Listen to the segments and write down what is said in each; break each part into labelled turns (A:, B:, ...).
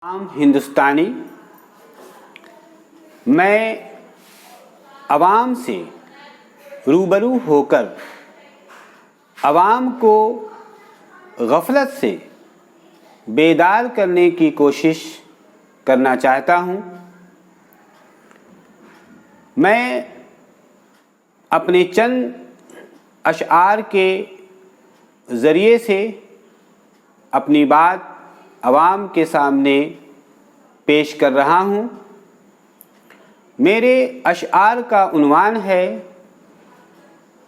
A: आम हिंदुस्तानी। मैं आवाम से रूबरू होकर आवाम को गफलत से बेदार करने की कोशिश करना चाहता हूँ। मैं अपने चंद अशआर के ज़रिए से अपनी बात आवाम के सामने पेश कर रहा हूँ। मेरे अशआर का उन्वान है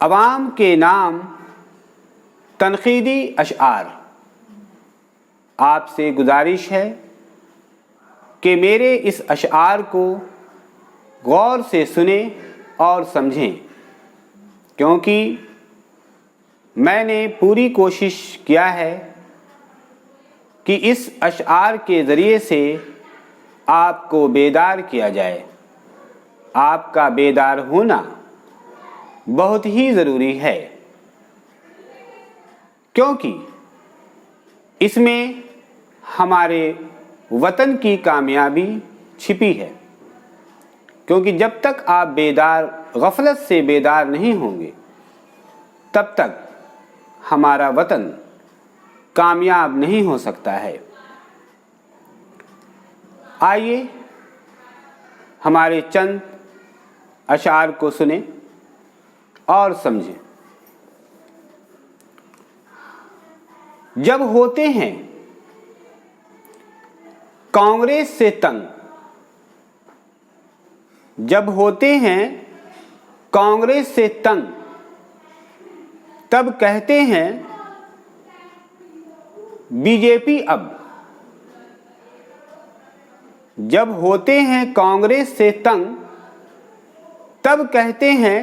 A: आवाम के नाम तनक़ीदी अशआर। आपसे गुजारिश है कि मेरे इस अशआर को गौर से सुने और समझें, क्योंकि मैंने पूरी कोशिश किया है कि इस अशआर के ज़रिए से आपको बेदार किया जाए। आपका बेदार होना बहुत ही ज़रूरी है, क्योंकि इसमें हमारे वतन की कामयाबी छिपी है। क्योंकि जब तक आप गफलत से बेदार नहीं होंगे, तब तक हमारा वतन कामयाब नहीं हो सकता है। आइए हमारे चंद अशआर को सुने और समझें। जब होते हैं कांग्रेस से तंग, जब होते हैं कांग्रेस से तंग, तब कहते हैं बीजेपी अब। जब होते हैं कांग्रेस से तंग, तब कहते हैं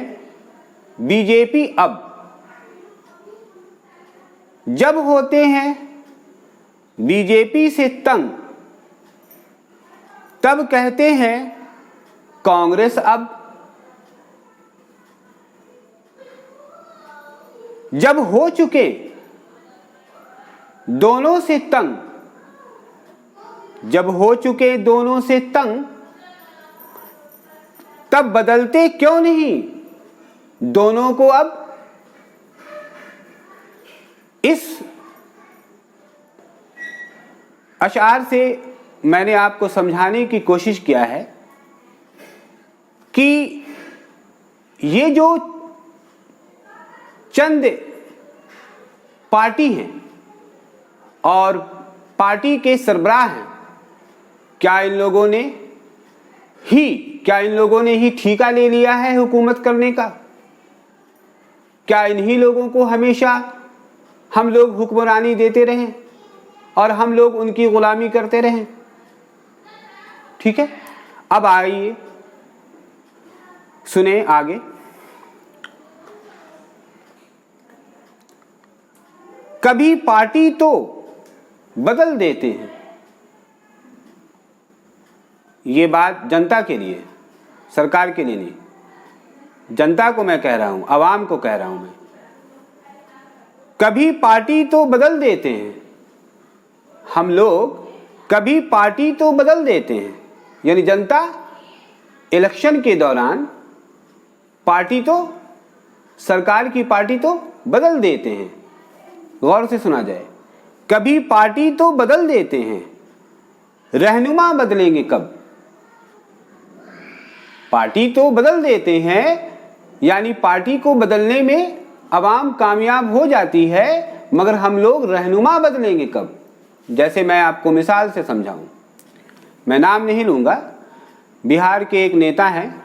A: बीजेपी अब। जब होते हैं बीजेपी से तंग, तब कहते हैं कांग्रेस अब। जब हो चुके दोनों से तंग, जब हो चुके दोनों से तंग, तब बदलते क्यों नहीं दोनों को अब। इस अशआर से मैंने आपको समझाने की कोशिश किया है कि ये जो चंद पार्टी हैं और पार्टी के सरबराह हैं, क्या इन लोगों ने ही ठेका ले लिया है हुकूमत करने का? क्या इन्हीं लोगों को हमेशा हम लोग हुक्मरानी देते रहें और हम लोग उनकी गुलामी करते रहें? ठीक है, अब आइए सुने आगे। कभी पार्टी तो बदल देते हैं। ये बात जनता के लिए, सरकार के लिए नहीं, जनता को मैं कह रहा हूं, आवाम को कह रहा हूं मैं। कभी पार्टी तो बदल देते हैं हम लोग, कभी पार्टी तो बदल देते हैं। यानी जनता इलेक्शन के दौरान पार्टी तो, सरकार की पार्टी तो बदल देते हैं। गौर से सुना जाए, कभी पार्टी तो बदल देते हैं, रहनुमा बदलेंगे कब। पार्टी तो बदल देते हैं, यानी पार्टी को बदलने में अवाम कामयाब हो जाती है, मगर हम लोग रहनुमा बदलेंगे कब। जैसे मैं आपको मिसाल से समझाऊं, मैं नाम नहीं लूंगा। बिहार के एक नेता हैं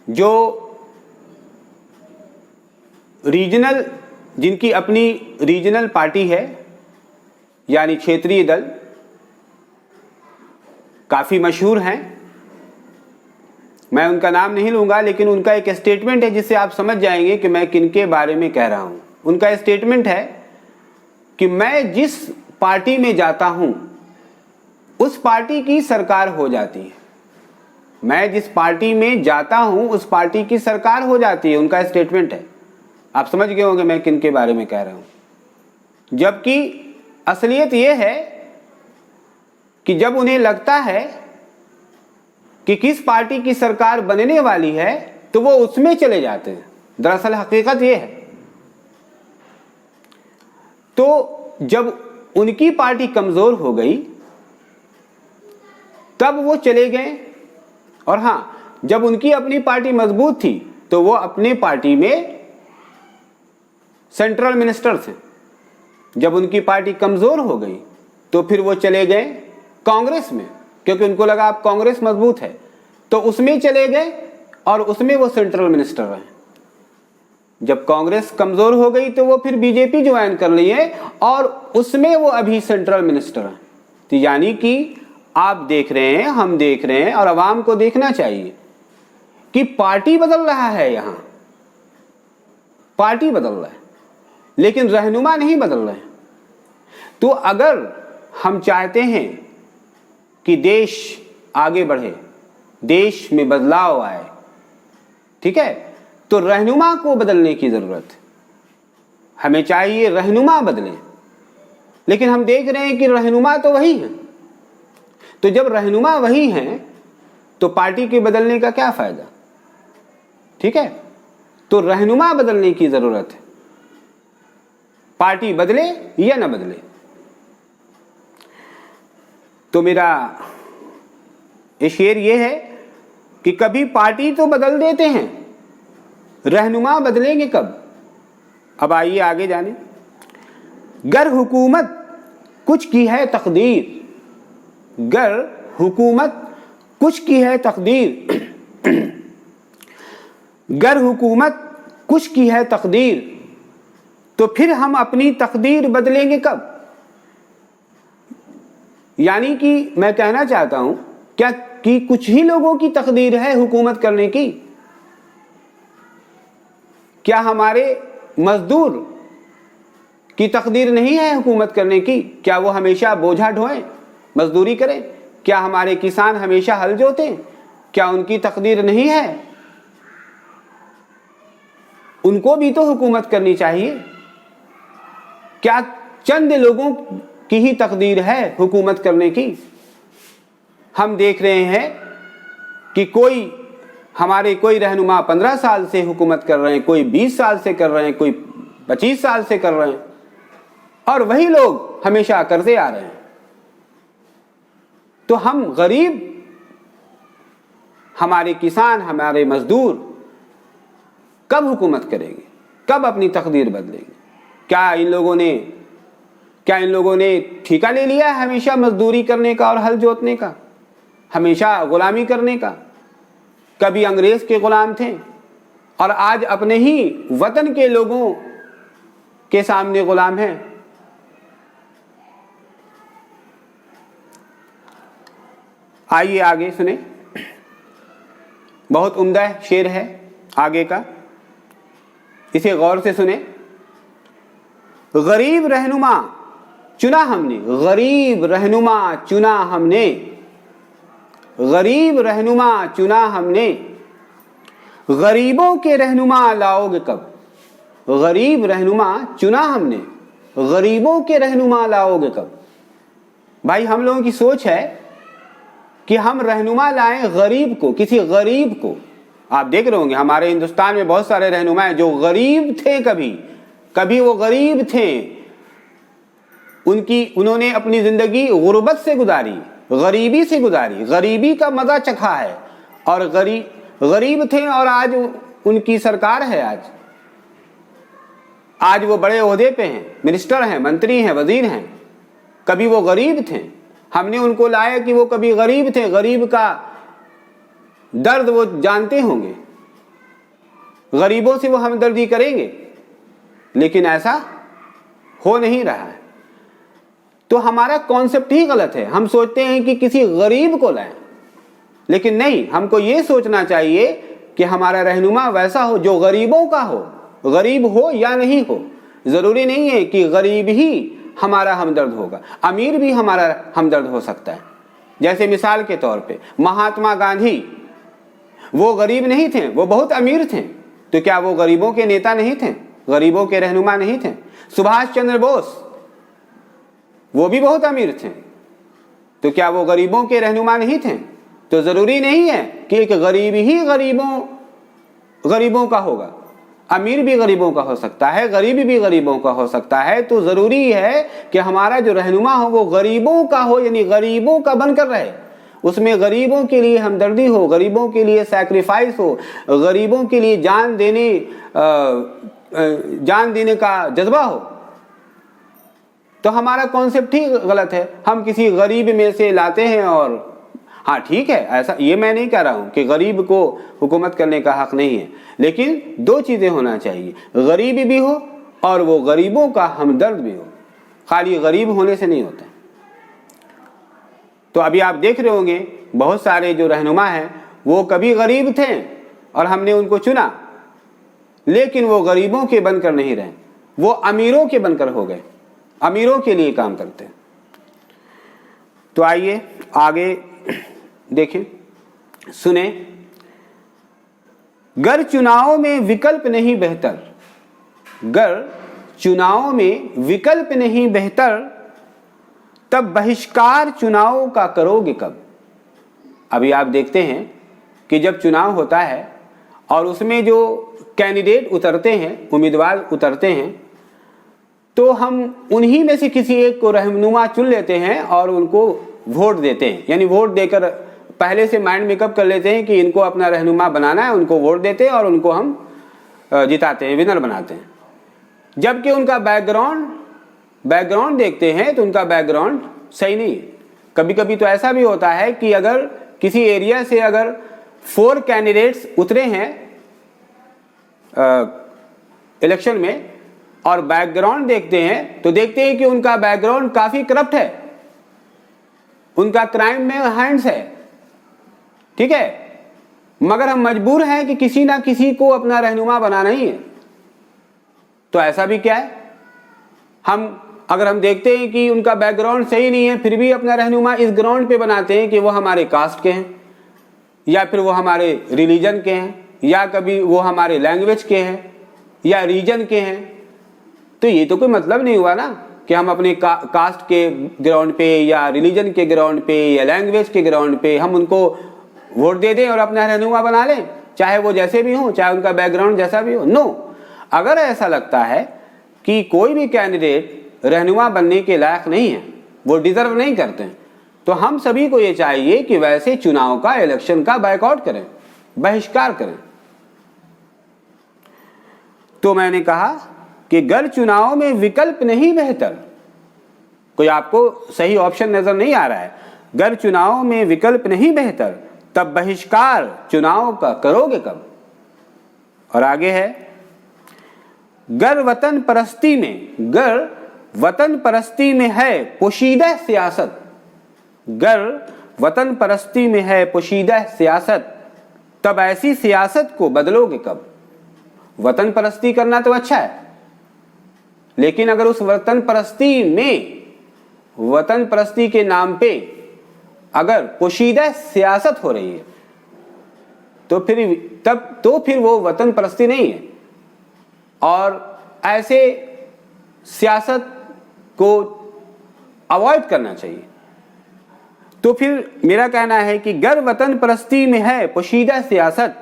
A: जो रीजनल, जिनकी अपनी रीजनल पार्टी है, यानी क्षेत्रीय दल, काफ़ी मशहूर हैं। मैं उनका नाम नहीं लूँगा, लेकिन उनका एक स्टेटमेंट है जिससे आप समझ जाएंगे कि मैं किनके बारे में कह रहा हूँ। उनका स्टेटमेंट है कि मैं जिस पार्टी में जाता हूँ उस पार्टी की सरकार हो जाती है। मैं जिस पार्टी में जाता हूँ उस पार्टी की सरकार हो जाती है, उनका स्टेटमेंट है। आप समझ गए होंगे मैं किन के बारे में कह रहा हूँ। जबकि असलियत यह है कि जब उन्हें लगता है कि किस पार्टी की सरकार बनने वाली है तो वो उसमें चले जाते हैं। दरअसल हकीकत ये है। तो जब उनकी पार्टी कमजोर हो गई तब वो चले गए, और हां, जब उनकी अपनी पार्टी मजबूत थी तो वो अपनी पार्टी में सेंट्रल मिनिस्टर थे। जब उनकी पार्टी कमजोर हो गई तो फिर वो चले गए कांग्रेस में, क्योंकि उनको लगा अब कांग्रेस मजबूत है तो उसमें चले गए और उसमें वो सेंट्रल मिनिस्टर रहे। जब कांग्रेस कमजोर हो गई तो वो फिर बीजेपी ज्वाइन कर लिए और उसमें वो अभी सेंट्रल मिनिस्टर हैं। तो यानी कि आप देख रहे हैं, हम देख रहे हैं, और आवाम को देखना चाहिए कि पार्टी बदल रहा है, यहां पार्टी बदल रहा है लेकिन रहनुमा नहीं बदल रहे। तो अगर हम चाहते हैं कि देश आगे बढ़े, देश में बदलाव आए, ठीक है, तो रहनुमा को बदलने की जरूरत है। हमें चाहिए रहनुमा बदले, लेकिन हम देख रहे हैं कि रहनुमा तो वही है। तो जब रहनुमा वही हैं तो पार्टी के बदलने का क्या फायदा, ठीक है। तो रहनुमा बदलने की जरूरत है, पार्टी बदले या ना बदले। तो मेरा शेर ये है कि कभी पार्टी तो बदल देते हैं, रहनुमा बदलेंगे कब। अब आइए आगे जाने। गर हुकूमत कुछ की है तकदीर, गर हुकूमत कुछ की है तकदीर, गर हुकूमत कुछ की है तकदीर, तो फिर हम अपनी तकदीर बदलेंगे कब। यानी कि मैं कहना चाहता हूं क्या कि कुछ ही लोगों की तकदीर है हुकूमत करने की। क्या हमारे मजदूर की तकदीर नहीं है हुकूमत करने की? क्या वो हमेशा बोझा ढोएं, मजदूरी करें? क्या हमारे किसान हमेशा हल जोतें? क्या उनकी तकदीर नहीं है? उनको भी तो हुकूमत करनी चाहिए। क्या चंद लोगों की ही तकदीर है हुकूमत करने की? हम देख रहे हैं कि हमारे कोई रहनुमा 15 साल से हुकूमत कर रहे हैं, कोई 20 साल से कर रहे हैं, कोई 25 साल से कर रहे हैं, और वही लोग हमेशा करते आ रहे हैं। तो हम गरीब, हमारे किसान, हमारे मजदूर कब हुकूमत करेंगे, कब अपनी तकदीर बदलेंगे? क्या इन लोगों ने ठेका ले लिया है हमेशा मजदूरी करने का और हल जोतने का, हमेशा गुलामी करने का? कभी अंग्रेज के गुलाम थे और आज अपने ही वतन के लोगों के सामने गुलाम हैं। आइए आगे सुने, बहुत उम्दा शेर है आगे का, इसे गौर से सुने। गरीब रहनुमा चुना हमने, गरीब रहनुमा चुना हमने, गरीब रहनुमा चुना हमने, गरीबों के रहनुमा लाओगे कब। गरीब रहनुमा चुना हमने, गरीबों के रहनुमा लाओगे कब। भाई हम लोगों की सोच है कि हम रहनुमा लाएं गरीब को, किसी गरीब को। आप देख रहे होंगे हमारे हिंदुस्तान में बहुत सारे रहनुमा हैं जो गरीब थे, कभी वो गरीब थे, उन्होंने अपनी जिंदगी गुर्बत से गुजारी, गरीबी से गुजारी, गरीबी का मजा चखा है, और गरीब थे और आज उनकी सरकार है। आज वो बड़े ओहदे पे हैं, मिनिस्टर हैं, मंत्री हैं, वजीर हैं। कभी वो गरीब थे, हमने उनको लाया कि वो कभी गरीब थे, गरीब का दर्द वो जानते होंगे, गरीबों से वो हमदर्दी करेंगे, लेकिन ऐसा हो नहीं रहा है। तो हमारा कॉन्सेप्ट ही गलत है। हम सोचते हैं कि किसी गरीब को लाएं, लेकिन नहीं, हमको ये सोचना चाहिए कि हमारा रहनुमा वैसा हो जो गरीबों का हो। गरीब हो या नहीं हो, जरूरी नहीं है कि गरीब ही हमारा हमदर्द होगा, अमीर भी हमारा हमदर्द हो सकता है। जैसे मिसाल के तौर पे महात्मा गांधी, वो गरीब नहीं थे, वो बहुत अमीर थे, तो क्या वो गरीबों के नेता नहीं थे, गरीबों के रहनुमा नहीं थे? सुभाष चंद्र बोस, वो भी बहुत अमीर थे, तो क्या वो गरीबों के रहनुमा नहीं थे? तो जरूरी नहीं है कि एक गरीब ही गरीबों का होगा, अमीर भी गरीबों का हो सकता है, गरीब भी गरीबों का हो सकता है। तो जरूरी है कि हमारा जो रहनुमा हो वो गरीबों का हो, यानी गरीबों का बनकर रहे, उसमें गरीबों के लिए हमदर्दी हो, गरीबों के लिए सैक्रिफाइस हो, गरीबों के लिए जान देने का जज्बा हो। तो हमारा कॉन्सेप्ट ही गलत है। हम किसी गरीब में से लाते हैं और हाँ ठीक है, ऐसा ये मैं नहीं कह रहा हूं कि गरीब को हुकूमत करने का हक नहीं है, लेकिन दो चीजें होना चाहिए, गरीब भी हो और वो गरीबों का हमदर्द भी हो। खाली गरीब होने से नहीं होता। तो अभी आप देख रहे होंगे बहुत सारे जो रहनुमा हैं वो कभी गरीब थे और हमने उनको चुना, लेकिन वो गरीबों के बनकर नहीं रहे, वो अमीरों के बनकर हो गए, अमीरों के लिए काम करते हैं। तो आइए आगे देखें, सुने। गर चुनाव में विकल्प नहीं बेहतर, गर चुनाव में विकल्प नहीं बेहतर, तब बहिष्कार चुनाव का करोगे कब। अभी आप देखते हैं कि जब चुनाव होता है और उसमें जो कैंडिडेट उतरते हैं, उम्मीदवार उतरते हैं, तो हम उन्हीं में से किसी एक को रहनुमा चुन लेते हैं और उनको वोट देते हैं। यानी वोट देकर पहले से माइंड मेकअप कर लेते हैं कि इनको अपना रहनुमा बनाना है, उनको वोट देते हैं और उनको हम जिताते हैं, विनर बनाते हैं। जबकि उनका बैकग्राउंड देखते हैं तो उनका बैकग्राउंड सही नहीं है। कभी कभी तो ऐसा भी होता है कि अगर किसी एरिया से अगर 4 कैंडिडेट्स उतरे हैं इलेक्शन में और बैकग्राउंड देखते हैं तो देखते हैं कि उनका बैकग्राउंड काफी करप्ट है, उनका क्राइम में हैंड्स है, ठीक है, मगर हम मजबूर हैं कि किसी ना किसी को अपना रहनुमा बनाना ही है। तो ऐसा भी क्या है, अगर हम देखते हैं कि उनका बैकग्राउंड सही नहीं है, फिर भी अपना रहनुमा इस ग्राउंड पे बनाते हैं कि वो हमारे कास्ट के हैं, या फिर वो हमारे रिलीजन के हैं, या कभी वो हमारे लैंग्वेज के हैं या रीजन के हैं। तो ये तो कोई मतलब नहीं हुआ ना कि हम अपने कास्ट के ग्राउंड पे या रिलीजन के ग्राउंड पे या लैंग्वेज के ग्राउंड पे हम उनको वोट दे दें और अपना रहनुमा बना लें, चाहे वो जैसे भी हो, चाहे उनका बैकग्राउंड जैसा भी हो। नो, अगर ऐसा लगता है कि कोई भी कैंडिडेट रहनुमा बनने के लायक नहीं है, वो डिजर्व नहीं करते हैं, तो हम सभी को ये चाहिए कि वैसे चुनाव का, इलेक्शन का बायकॉट करें, बहिष्कार करें। तो मैंने कहा कि गर चुनाव में विकल्प नहीं बेहतर, कोई आपको सही ऑप्शन नजर नहीं आ रहा है, गर चुनाव में विकल्प नहीं बेहतर, तब बहिष्कार चुनाव का करोगे कब। और आगे है, गर वतन परस्ती में है पोशीदा सियासत, गर वतन परस्ती में है पोशीदा सियासत, तब ऐसी सियासत को बदलोगे कब। वतन परस्ती करना तो अच्छा है, लेकिन अगर उस वतन परस्ती के नाम पे अगर पोशीदा सियासत हो रही है तो फिर वो वतन परस्ती नहीं है। और ऐसे सियासत को अवॉइड करना चाहिए। तो फिर मेरा कहना है कि गर वतन परस्ती में है पोशीदा सियासत,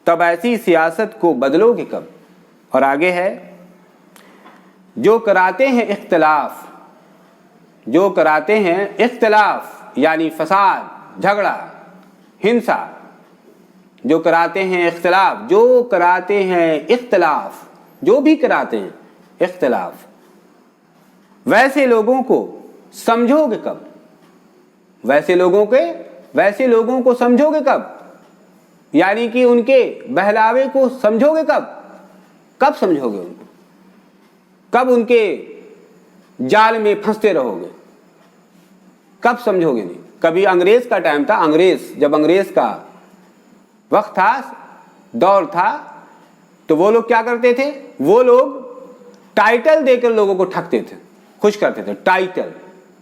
A: तब ऐसी सियासत को बदलोगे कब। और आगे है, जो कराते हैं इख्तिलाफ यानी फसाद, झगड़ा, हिंसा, जो कराते हैं इख्तिलाफ, जो भी कराते हैं इख्तिलाफ, वैसे लोगों को समझोगे कब। वैसे लोगों को समझोगे कब, यानी कि उनके बहलावे को समझोगे कब समझोगे उनको, कब उनके जाल में फंसते रहोगे, कब समझोगे नहीं। कभी अंग्रेज का टाइम था, जब अंग्रेज का वक्त था, दौर था, तो वो लोग क्या करते थे, वो लोग टाइटल देकर लोगों को ठगते थे, खुश करते थे। टाइटल,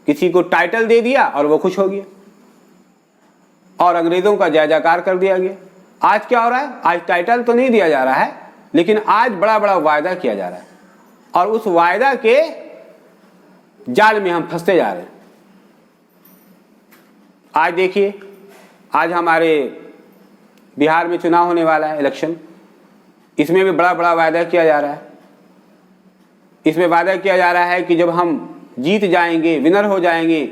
A: किसी को टाइटल दे दिया और वो खुश हो गया और अंग्रेजों का जय जयकार कर दिया गया। आज क्या हो रहा है, आज टाइटल तो नहीं दिया जा रहा है, लेकिन आज बड़ा बड़ा वायदा किया जा रहा है और उस वायदा के जाल में हम फंसते जा रहे हैं। आज देखिए, आज हमारे बिहार में चुनाव होने वाला है, इलेक्शन। इसमें भी बड़ा बड़ा वायदा किया जा रहा है। इसमें वायदा किया जा रहा है कि जब हम जीत जाएंगे, विनर हो जाएंगे,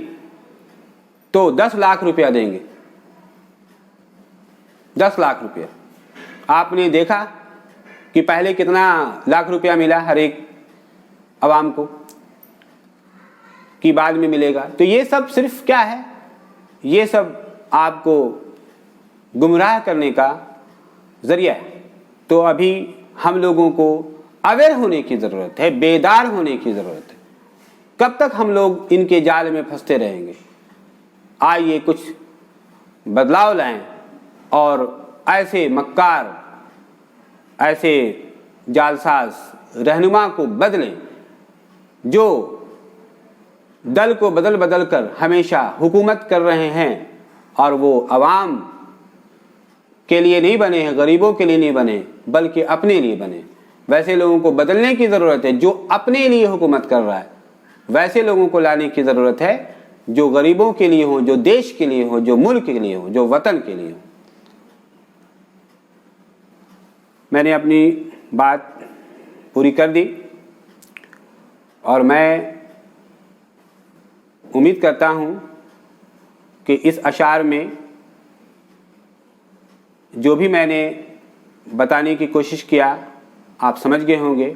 A: तो 10 लाख रुपया देंगे। 10 लाख रुपया। आपने देखा कि पहले कितना लाख रुपया मिला हर एक आवाम को, कि बाद में मिलेगा। तो ये सब सिर्फ क्या है, ये सब आपको गुमराह करने का जरिया है। तो अभी हम लोगों को अवेयर होने की ज़रूरत है, बेदार होने की ज़रूरत है। कब तक हम लोग इनके जाल में फंसते रहेंगे? आइए कुछ बदलाव लाएं और ऐसे मक्कार, ऐसे जालसाज रहनुमा को बदलें जो दल को बदल बदल कर हमेशा हुकूमत कर रहे हैं, और वो अवाम के लिए नहीं बने हैं, गरीबों के लिए नहीं बने, बल्कि अपने लिए बने। वैसे लोगों को बदलने की ज़रूरत है जो अपने लिए हुकूमत कर रहा है। वैसे लोगों को लाने की ज़रूरत है जो गरीबों के लिए हो, जो देश के लिए हो, जो मुल्क के लिए हो, जो वतन के लिए हो। मैंने अपनी बात पूरी कर दी और मैं उम्मीद करता हूँ कि इस अशार में जो भी मैंने बताने की कोशिश किया आप समझ गए होंगे।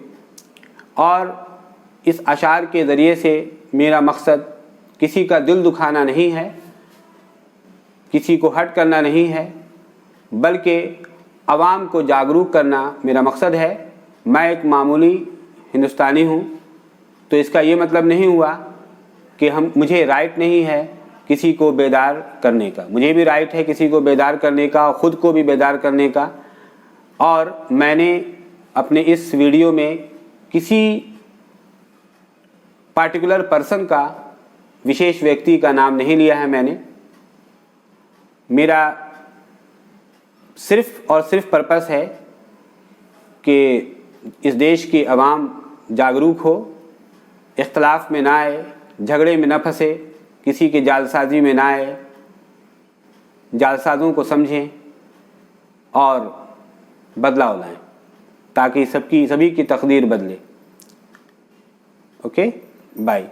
A: और इस अशार के ज़रिए से मेरा मकसद किसी का दिल दुखाना नहीं है, किसी को हर्ट करना नहीं है, बल्कि आवाम को जागरूक करना मेरा मकसद है। मैं एक मामूली हिंदुस्तानी हूँ, तो इसका ये मतलब नहीं हुआ कि मुझे राइट नहीं है किसी को बेदार करने का। मुझे भी राइट है किसी को बेदार करने का, ख़ुद को भी बेदार करने का। और मैंने अपने इस वीडियो में किसी पार्टिकुलर पर्सन का, विशेष व्यक्ति का नाम नहीं लिया है। मेरा सिर्फ और सिर्फ पर्पस है कि इस देश की आवाम जागरूक हो, इख्तलाफ में ना आए, झगड़े में न फंसे, किसी की जालसाजी में ना आए, जालसाजों को समझें और बदलाव लाएं, ताकि सभी की तकदीर बदले। Okay, bye.